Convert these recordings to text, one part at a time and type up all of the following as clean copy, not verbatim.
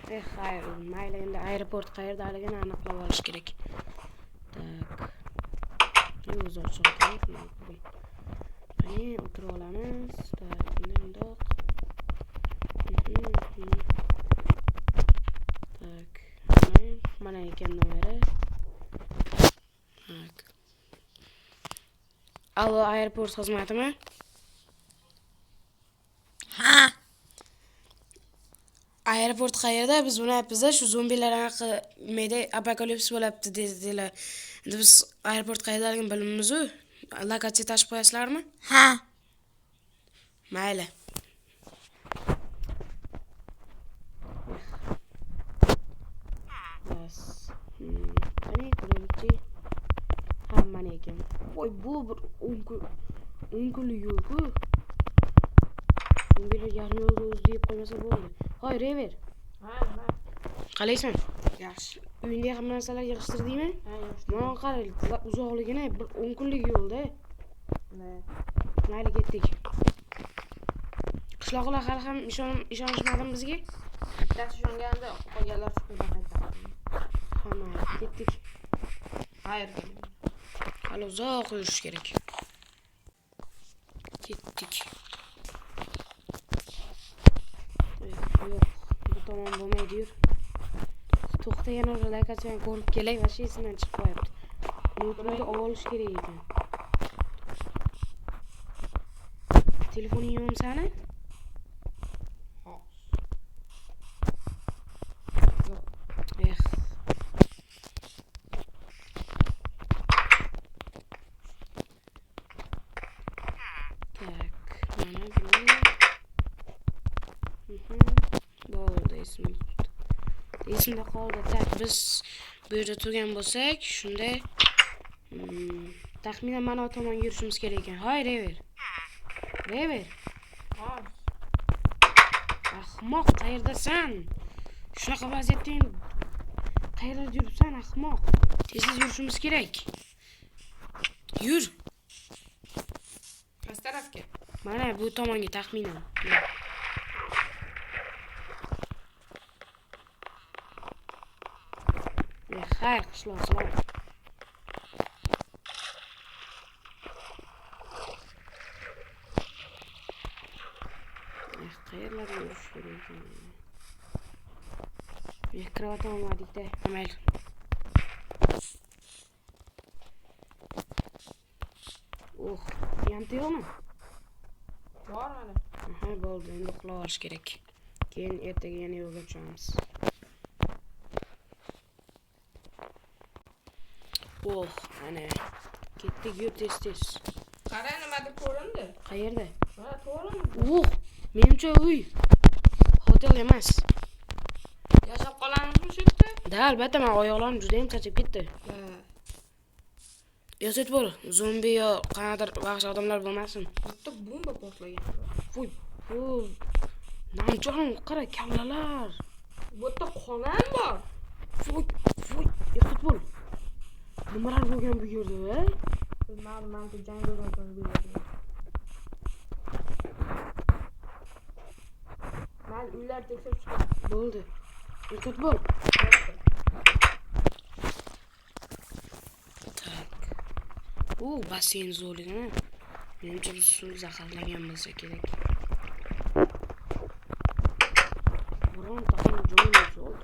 Hayır, mayli endi aeroport qayerdaligini aniqlab olish kerak. Tak. O'zi ochiq kerak. Qani o'tirib olamiz. Tak, bundoq. Tak. Mana ekan nomeri. Tak. Alo, aeroport xizmatimi? Ha. Aeroport qayerda? Biz bunapmiz-da, shu zombilar anaqa meda apokalips bo'libdi dedilar. Endi biz aeroport qayerdaligini bilmaymiz-ku. Lokatsiya tashib qo'yasizlarmi? Ha. Mayli. Bas. Qani qulaylikchi. Hammani ekan. Voy, bu bir 10 kunlik yo'l-ku. Zombilar yarim yo'lda o'zi deb qo'ymasa bo'ldi. Hoy, Rever. Ha. Qalaysan? Yaxshi. Uyingda ham narsalar yig'ishtirdingmi? Ha, yaxshi. Mana qara, uzoqligini bir 10 kunlik yo'lda. Mayli ketdik. Qishloqlar hali ham ishonishmadimi bizga? Bittasi ishonganda qolganlar shunaqa qaytdi. Hamma ketdik. Hayır. Hali uzoq yurish kerak. Ketdik. Yo'q, bu tomon bo'lmaydi, yur. To'xta, yana lokatsiyani ko'rib kelay, va shesidan chiqib qo'yapti. Notebookni olish kerak ekan. Telefoning yo'qmi sani? Esimda qoldi. Tak, biz bu yerda turgan bo'lsak, shunda taxminan mana bu tomonga yurishimiz kerak ekan. Hoy, Rever. Rever. Ahmoq, qayerdasan? Shunaqa vaziyatda qayerda yuribsan, ahmoq? Tez yurishimiz kerak. Yur. Qaysi tarafga? Mana bu tomonga taxminan. Hayır, qishloqlar. Qayerlarga yurish kerak? Kravat olmadik-da. Mayli. Yamta yo'qmi? Bor mana. Aha, bo'ldi. Endi uxlab olish kerak. Keyin ertaga yana yo'lga tushamiz. Ana. Ketdik, yur tez. Qara, nima deb ko'rindi? Qayerda? Ha, to'g'rimi? Menimcha uy. Hotel emas. Yashab qolamizmi shu yerda? Da, albatta, men oyoqlarim juda ham charchab ketdi. Yozib bo'l, zombi yo qanaqadir vahshiy odamlar bo'lmasin. Bitta bomba portlagan. Voy, namjonim, qara, kallalar. Bu yerda qonam bor. Voy, yozib bo'l. Nimalar bo'lgan bu yerda, Ma'lum, jang bo'lgan bu yerda. Men uylar tekshirib chiqaman. Bo'ldi. Yozib bo'l. Basseyn zo'rligini. Menimcha biz suv zaharlagan bo'lsa kerak. Bironta ham joyimiz yo'q.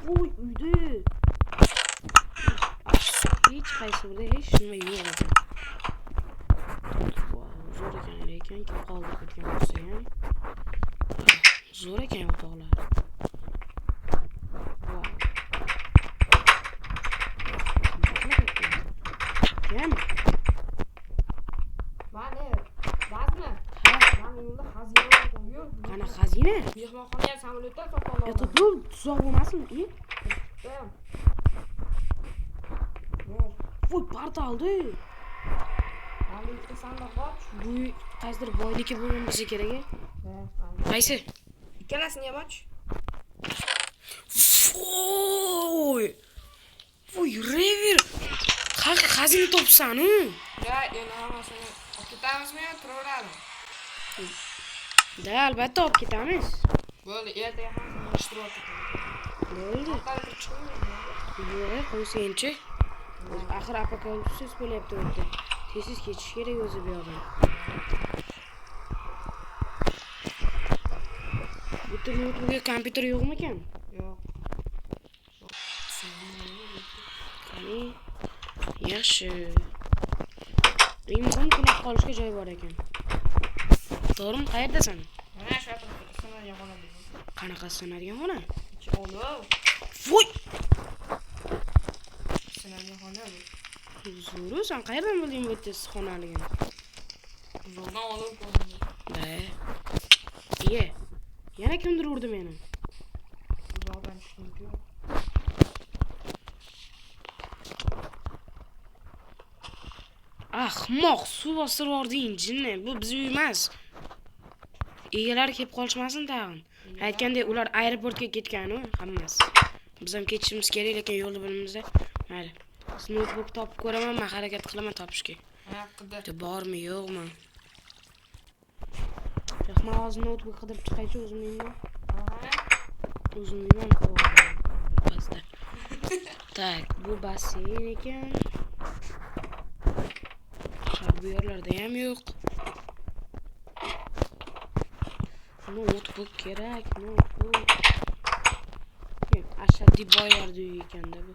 Voy, uyda. Hech qaysida hech nima yo'q edi. Zo'r ekan, kim qoldirib ketgan bo'lsa ham. Zo'r ekan o'toqlar. Kim? Mana, bazmi? Mana yo'lda xazina yo'q. Qana xazina? Mehmonxonaga samolyotdan sotib Yo'q, tuzoq bo'lmasin. Voy, parta oldi. Bitta sandiq bor. Bu qaysidir boyligi bo'lgan bo'lsa kerak. Qaysi? Ikkalasini ham och. Voy, Rever. Qanaqa xazina topsan-ku? Ya, endi hammasini olib ketamizmi yo turaveradi? Da, albatta olib ketamiz. Böyle ertaga ham yig'ishtirib olib Bo'ldi. ketaman. Yo'q, qo'ysenchi. Axir apokalipsis bo'lyapti o'tda. Tez ketish kerak o'zi bu yoqdan. Bitta notebookga kompyuter yo'qmi ekan? Yo'q. Qani? Yaxshi. Eng muhim tunab qolishga joy bor ekan. To'g'rimi? Qayerdasan? Mana shu yerda sinadigan xona bor. Qanaqa sinadigan xona? Olov. Voy! Sinadigan xona bu. Zo'ru, sen qayerdan bilding bu yerda xonaligini? Uzoqdan olov ko'rindi. Da. Iye. Yana kimdir urdi meni. Uzoqdan tushdim-ku. Ahmoq, suv bostirib yubording, jinni. Bu bizning uy emas. Egalar kelib qolishmasin tag'in. Aytgandek, ular aeroportga ketgan-ku, hammasi. Biz ham ketishimiz kerak, lekin yo'lda bilimizda. Mayli. Notebook topib ko'raman, men harakat qilaman topishga. Ha, qidir. Bitta bormi, yo'qmi? Yo'q, hozir notebook qidirib chiqaychi o'zimni. O'zimni ham pasta. Tak, bu basseyn ekan. Bu yerlarda ham yo'q. Notebook kerak, notebook. Ashaddiy boylardi uy ekanda bu.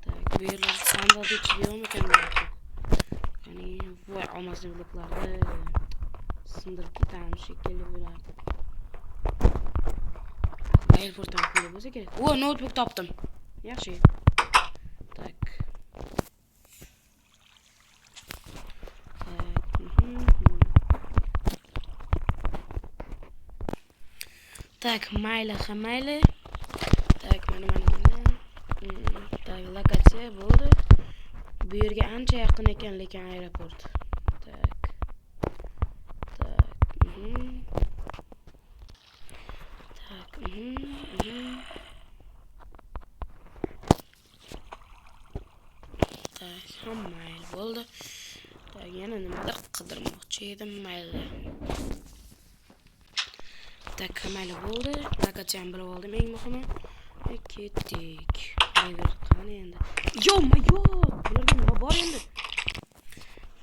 Tak, bu yerlarda sandiq ichida yo'qmi ekan notebook? Ya'ni, voy olmasni bloklarni sindirib ketamiz shekilli bo'lardi. Airportdan pul bo'lsa kerak. O, notebook topdim. Yaxshi. Tak. Tak, mayli, mayli. Tak, mana. Tak, lokatsiya bo'ldi. Bu yerga ancha yaqin ekan lekin aeroport. Tak. Tak. Tak. Tak, mayli bo'ldi. Tak, yana nimadir qidirmoqchi edim, mayli. Tak, mayli bo'ldi. Lokatsiyani bilib oldim, eng muhimi. Ketdik. Qayerga qani endi? Yo'q, bularga nima bor endi?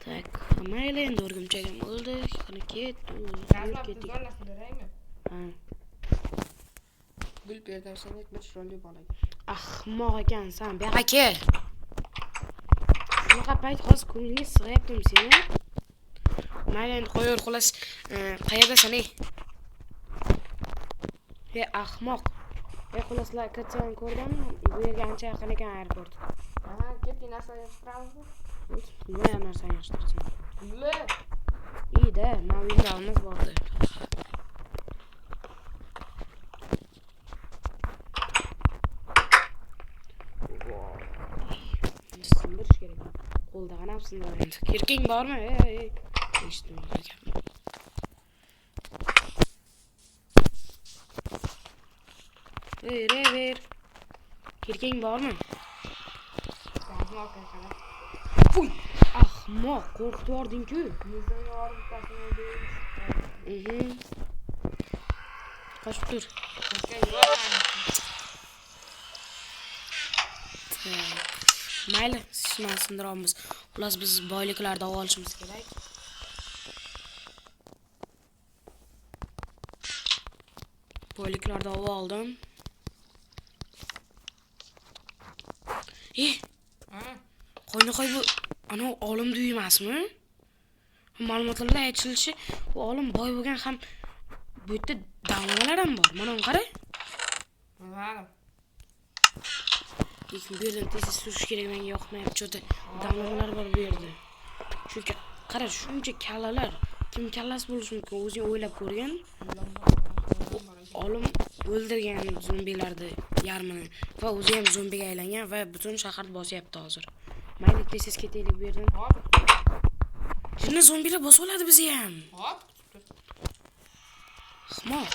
Tak, mayli endi o'rgimchagim bo'ldi. Qani ketdik. Ha. Gul berdarsandek bir chiroyli bolaga. Ahmoq ekansan, bu yoqqa kel. Bunaqa payt hozir ko'nglingiz sig'ayaptimi seni? Mayli endi qo'yaver, xolos. Qayerdasan ey? Hey ahmoq. Xuloslar katsani ko'rdimmi? Bu yerga ancha yaqin ekan aeroport. Aha, ketdi narsa yig'ishtiramizmi? Nima narsa yig'ishtirasan? Gulli. Iyda, mobillarimiz bordi. Sindirish kerak. Qo'lda qanaq sindiradi. Kirking bormi? Ey. Eshitdim. Ver. Kirking bormi? Uy, ahmoq, qo'rqitib yubording-ku. Yuzimga borib bittasini deymiz. Qochib tur. Mayli, shuni sindiramiz. Xullas biz boyliklarni olib olishimiz kerak. Boyliklarni olib oldim. Qo'yni bu ana olim uy emasmi? Ma'lumotlarda aytilishicha, u olim boy bo'lgan ham bu yerda damlalar ham bor. Mana uni qara. Mana. Lekin bu yerdan tez surish kerak, menga yoqmayapti. Cho'ta damlalar bor bu yerda. Chunki qara, shuncha kallalar. Kim kallasi bo'lishi mumkin? O'zing o'ylab ko'rgan. Olim o'ldirgan zombilarni yarmini va o'zi ham zombiga aylangan va butun shaharni bosyapti hozir. Mayli, tez ketaylik bu yerdan. Hop. Jinni zombilar bosib oladi bizni ham. Hop. Ahmoq.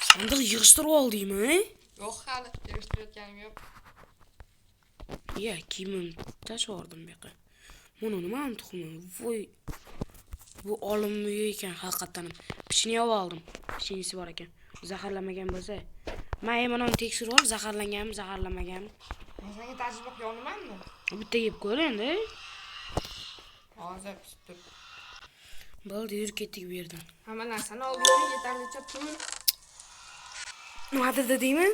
Sandiq yig'ishtirib oldingmi? Yo'q, hali yig'ishtirayotganim yo'q. Ya, kiyimim tashib oldim bu yoqqa. Mana nima tuxumi? Voy. Bu olimli ekan haqiqatan ham. Pichini oldim. Pichinisi bor ekan. Zaharlamagan bo'lsa. Men ham uni tekshirib ol, zaharlanganmi, zaharlamaganmi. Senga tajriba qilyapmanmi? Bitta yeb ko'r endi. Hozir pishib tur. Bo'ldi, yurib ketdik bu yerdan. Hamma narsani oldingmi? Yetarlicha pul. Nima dedingmi?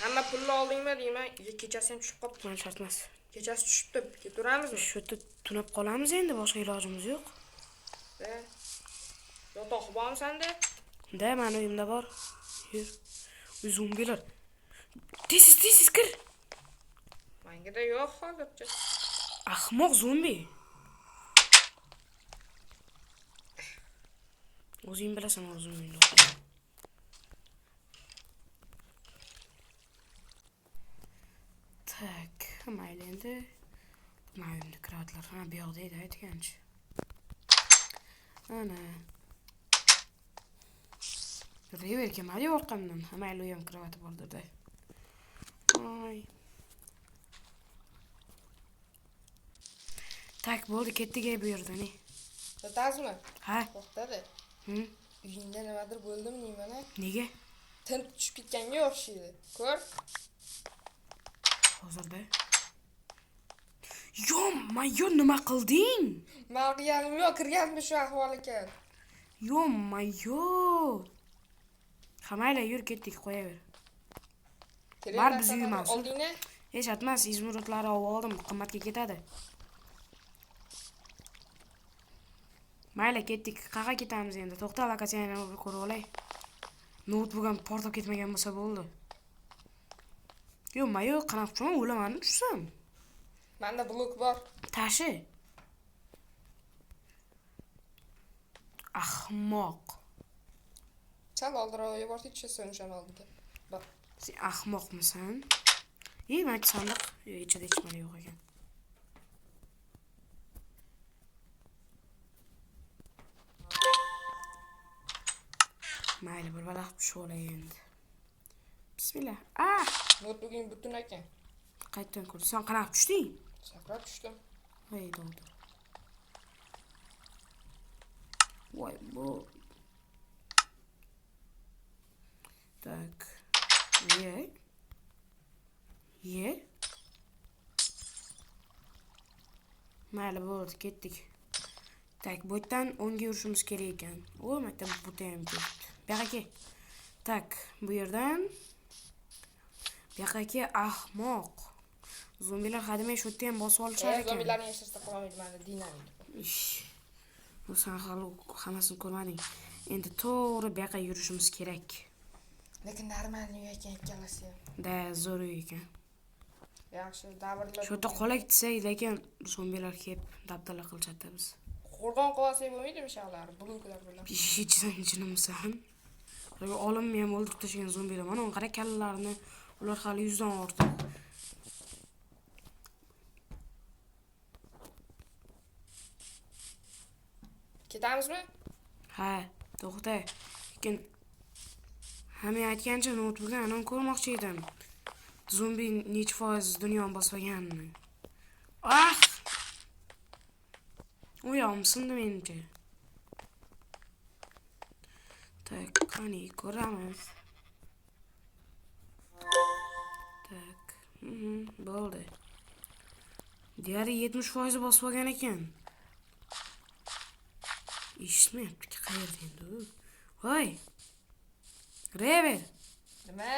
Hamma pulni oldingmi deyman. Kechasi ham tushib qopti. Men shart emas. Kechasi tushibdi. Ketaveramizmi? Shu yerda tunab qolamiz endi, boshqa ilojimiz yo'q. Yotoq bormi senda? Da, meni uyimda bor. Yur. U zombilar. Tez kir. Mangada yo'q hozircha. Ahmoq zombi. O'zing bilasan, o'zing uyingda. Tak, mayli endi. Men uyimda kiratlar. Ha, bu yoqda edi aytganchi. Ana. Yuravergan mali orqamdan. Mayli uyim kirati bordi-da. Ay. Tak, bo'ldi, ketdik bu yerdan. Yotasizmi? Ha? To'xtadi. Uyingda nimadir bo'ldimi deyman-a? Nega? Tin tushib ketganga o'xshaydi. Ko'r. Hozirda. Yo, nima qilding? Men qilganim yo'q, kirganmi shu ahvol ekan. Yo. Mayli, yur ketdik, qo'yaver. Bar biz uyimiz. Oldingmi? Hech aytmas, izmurodlari oldim, qimmatga ketadi. Mayli, ketdik. Qayerga ketamiz endi? To'xta, lokatsiyani ko'rib olay. Notebook ham portlab ketmagan bo'lsa bo'ldi. Yo'q, qanaqa uchun o'laman tushsam. Menda blok bor. Tashi. Ahmoq. Sal oldinroq yubordik, tushasan o'shan oldiga. Bor. Sen ahmoqmisan? Men sandiq ichida hech nima yo'q ekan. Mayli, bir vaqt tushib olay endi. Bismillah. Notebook'ing butun ekan. Qaytdan ko'r. Sen qanaqa tushding? Sakrab tushdim. Voy, bo'ldi. Voy, bu. Tak. Ye. Mayli, bo'ldi, ketdik. Tak, bu yerdan o'ngga yurishimiz kerak ekan. Maktab bu ham ketdi. Bu yoqqa. Tak, bu yerdan bu yoqqa ahmoq. Zombilar hademay shu yerda ham bosib olishar ekan. Zombilarning yashashda qolmaydi, mana dinamik. Bu sen hali hammasini ko'rmading. Endi to'g'ri bu yoqqa yurishimiz kerak. Lekin normalniy ekan ikkalasi ham. Da, zo'r ekan. Yaxshi, davrlar. Shu yerda qolak desak, lekin zombilar kelib dabdala qilishadi biz. Qo'rg'on qilsak bo'lmaydimi shaqlar, bloklar bilan. Jinimsan. Olimni ham o'ldirib tashlagan zombilar. Mana on qara kallalarni, ular hali 100 dan ortiq. Ketamizmi? Ha, to'xta. Lekin hamma aytgancha notebookni anon ko'rmoqchi edim. Zombi necha foiz dunyoni bosganini. Uyamsindi menimcha. Tak, qani ko'ramiz. Tak. Bo'ldi. Deyarli 70% bosib olgan ekan. Eshitmayapti, qayerda endi u? Voy. Rever. Nima?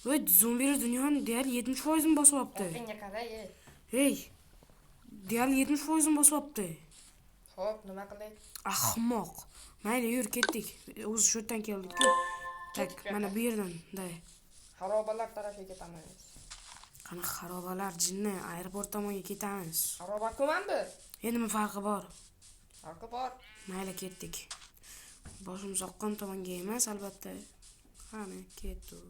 Voy, zombilar dunyoni deyarli 70% bosib olibdi. Senga qaray. Hey. Deyarli 70% bosib olibdi. Xo'p, nima qilay? Ahmoq. Mayli, yur ketdik. O'zi shu yerdan keldik-ku. Tak, mana bu yerdan, day. Xarobalar tarafiga ketamiz. Qani xarobalar jinni, aeroport tomonga ketamiz. Xaroba ko'manmi? Endi nima farqi bor? Farqi bor. Mayli, ketdik. Boshimiz oqqan tomonga emas, albatta. Qani, ketdik.